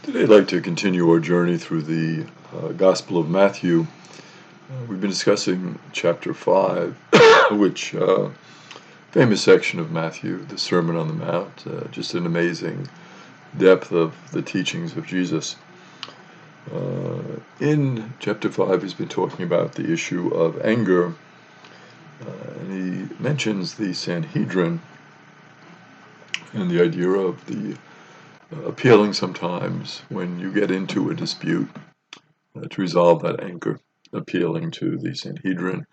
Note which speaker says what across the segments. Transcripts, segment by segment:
Speaker 1: Today I'd like to continue our journey through the Gospel of Matthew. We've been discussing chapter 5, which famous section of Matthew, the Sermon on the Mount, just an amazing depth of the teachings of Jesus. In chapter 5, he's been talking about the issue of anger, and he mentions the Sanhedrin and the idea of the appealing sometimes when you get into a dispute to resolve that anger, appealing to the Sanhedrin,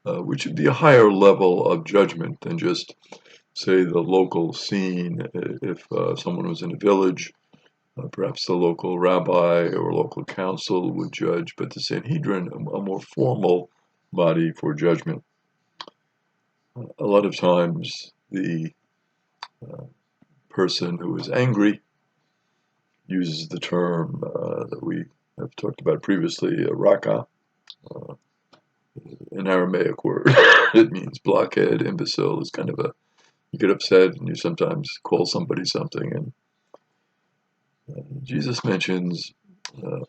Speaker 1: which would be a higher level of judgment than just, say, the local scene. If someone was in a village, perhaps the local rabbi or local council would judge, but the Sanhedrin, a more formal body for judgment. A lot of times the person who is angry uses the term that we have talked about previously, raka, an Aramaic word. It means blockhead, imbecile. It's kind of you get upset and you sometimes call somebody something. And Jesus mentions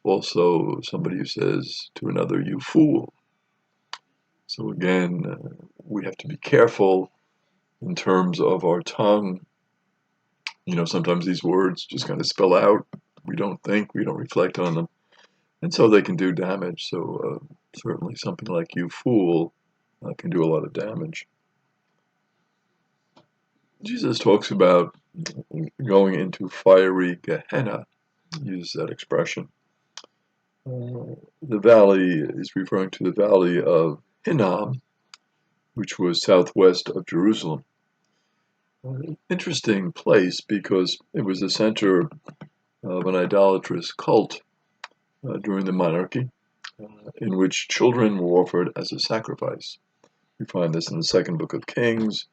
Speaker 1: also somebody who says to another, "You fool." So again, we have to be careful in terms of our tongue. Sometimes these words just kind of spill out. We don't think, we don't reflect on them. And so they can do damage. So certainly something like "you fool" can do a lot of damage. Jesus talks about going into fiery Gehenna, uses that expression. The valley is referring to the valley of Hinnom, which was southwest of Jerusalem. Interesting place because it was the center of an idolatrous cult during the monarchy, in which children were offered as a sacrifice. We find this in the second book of Kings,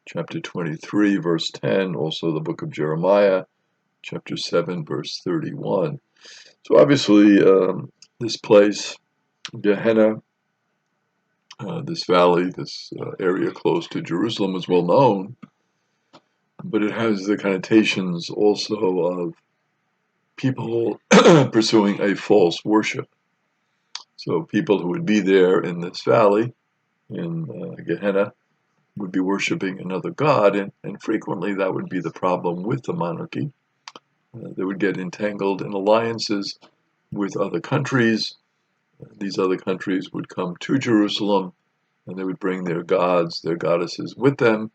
Speaker 1: chapter 23, verse 10, also the book of Jeremiah, chapter 7, verse 31. So obviously, this place, Gehenna, this valley, this area close to Jerusalem is well known, but it has the connotations also of people pursuing a false worship. So people who would be there in this valley, in Gehenna, would be worshiping another god, and frequently that would be the problem with the monarchy. They would get entangled in alliances with other countries. These other countries would come to Jerusalem, and they would bring their gods, their goddesses with them.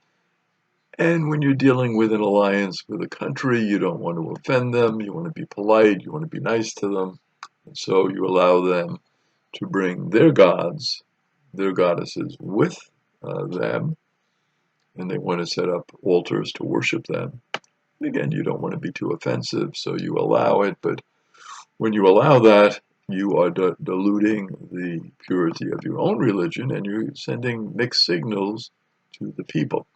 Speaker 1: And when you're dealing with an alliance with a country, you don't want to offend them, you want to be polite, you want to be nice to them. And so you allow them to bring their gods, their goddesses with them, and they want to set up altars to worship them. And again, you don't want to be too offensive, so you allow it, but when you allow that, you are diluting the purity of your own religion, and you're sending mixed signals to the people.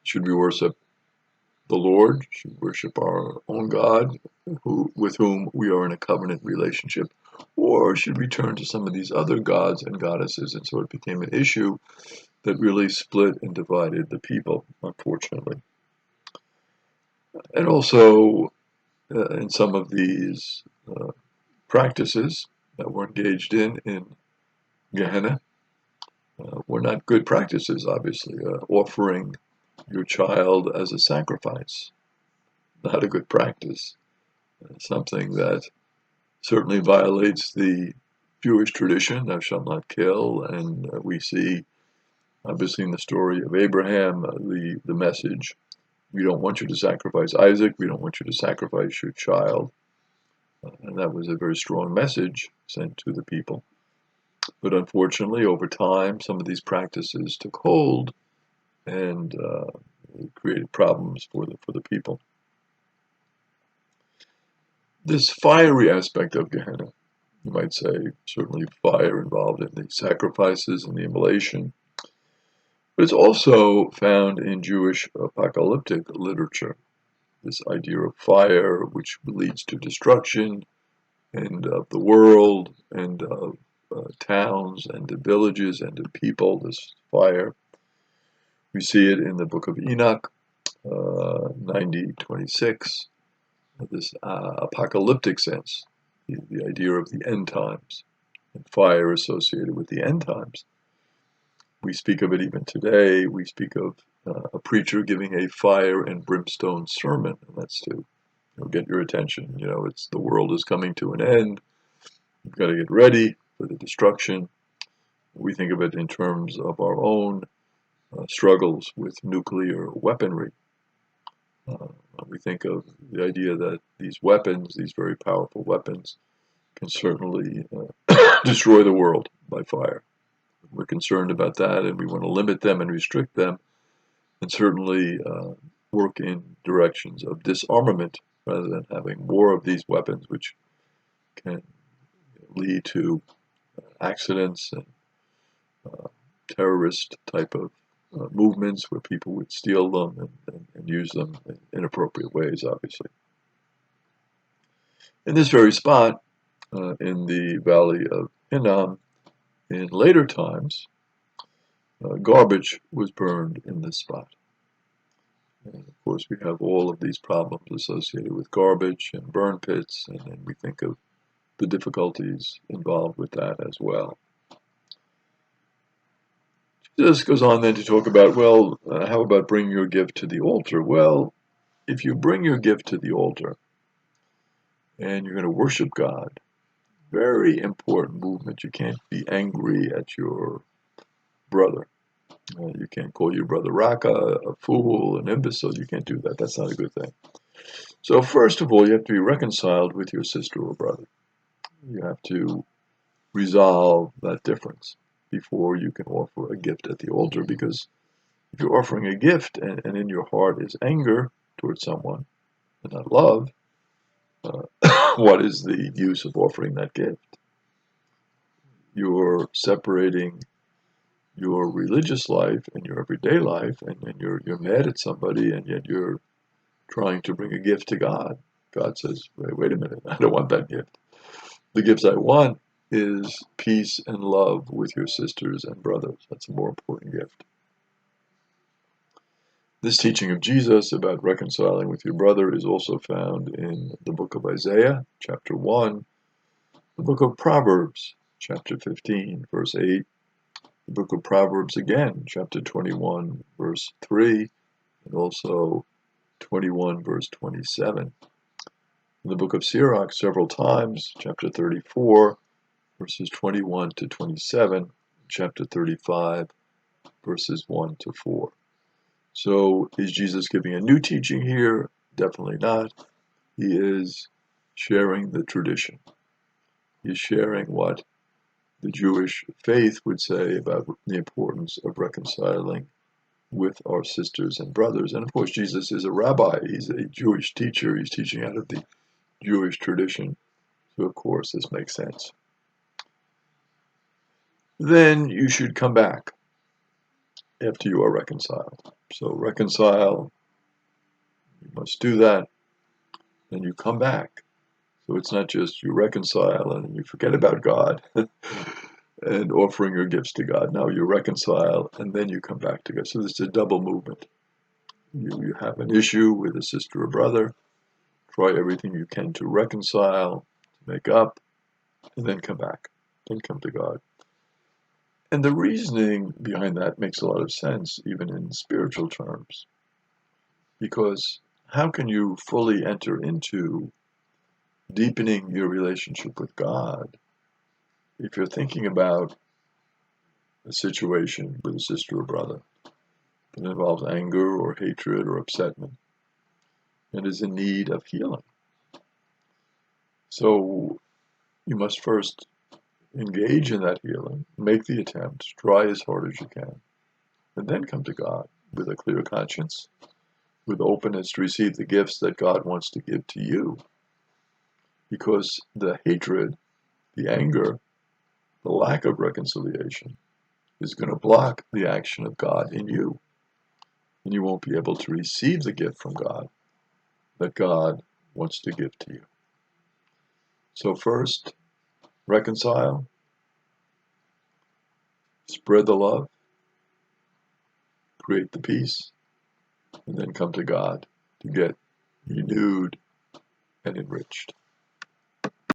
Speaker 1: Should we worship the Lord? Should we worship our own God, with whom we are in a covenant relationship? Or should we turn to some of these other gods and goddesses? And so it became an issue that really split and divided the people, unfortunately. And also, in some of these practices that were engaged in Gehenna, were not good practices, obviously. Offering your child as a sacrifice, not a good practice. Something that certainly violates the Jewish tradition, thou shalt not kill, and we see, obviously, in the story of Abraham, the message, we don't want you to sacrifice Isaac, we don't want you to sacrifice your child. And that was a very strong message sent to the people. But unfortunately, over time, some of these practices took hold, and it created problems for the people. This fiery aspect of Gehenna, you might say, certainly fire involved in the sacrifices and the immolation, but it's also found in Jewish apocalyptic literature. This idea of fire, which leads to destruction, and of the world, and of towns, and to villages, and to people, this fire. We see it in the book of Enoch, 90:26, this apocalyptic sense, the idea of the end times and fire associated with the end times. We speak of it even today. We speak of a preacher giving a fire and brimstone sermon, and that's to get your attention. It's the world is coming to an end. You've got to get ready for the destruction. We think of it in terms of our own struggles with nuclear weaponry. We think of the idea that these weapons, these very powerful weapons, can certainly destroy the world by fire. We're concerned about that, and we want to limit them and restrict them, and certainly work in directions of disarmament rather than having more of these weapons, which can lead to accidents and terrorist type of movements where people would steal them and use them in inappropriate ways, obviously. In this very spot, in the valley of Hinnom, in later times, garbage was burned in this spot. And of course, we have all of these problems associated with garbage and burn pits, and then we think of the difficulties involved with that as well. Jesus goes on then to talk about, well, how about bringing your gift to the altar? Well, if you bring your gift to the altar and you're going to worship God, very important movement. You can't be angry at your brother. You can't call your brother Raka a fool, an imbecile. You can't do that. That's not a good thing. So first of all, you have to be reconciled with your sister or brother. You have to resolve that difference before you can offer a gift at the altar, because if you're offering a gift and in your heart is anger towards someone and not love, what is the use of offering that gift? You're separating your religious life and your everyday life, and you're mad at somebody, and yet you're trying to bring a gift to God. God says, wait a minute, I don't want that gift. The gifts I want is peace and love with your sisters and brothers. That's a more important gift. This teaching of Jesus about reconciling with your brother is also found in the book of Isaiah, chapter 1, the book of Proverbs, chapter 15, verse 8, the book of Proverbs again, chapter 21, verse 3, and also 21, verse 27. In the book of Sirach, several times, chapter 34, verses 21 to 27, chapter 35, verses 1 to 4. So is Jesus giving a new teaching here? Definitely not. He is sharing the tradition. He's sharing what the Jewish faith would say about the importance of reconciling with our sisters and brothers. And of course, Jesus is a rabbi. He's a Jewish teacher. He's teaching out of the Jewish tradition. So of course, this makes sense. Then you should come back after you are reconciled. So reconcile, you must do that, then you come back. So it's not just you reconcile and you forget about God and offering your gifts to God. Now you reconcile and then you come back to God. So it's a double movement. You have an issue with a sister or brother, try everything you can to reconcile, to make up, and then come back, then come to God. And the reasoning behind that makes a lot of sense, even in spiritual terms, because how can you fully enter into deepening your relationship with God if you're thinking about a situation with a sister or brother that involves anger or hatred or upsetment and is in need of healing? So you must first engage in that healing, make the attempt, try as hard as you can, and then come to God with a clear conscience, with openness to receive the gifts that God wants to give to you. Because the hatred, the anger, the lack of reconciliation is going to block the action of God in you. And you won't be able to receive the gift from God that God wants to give to you. So first, reconcile, spread the love, create the peace, and then come to God to get renewed and enriched.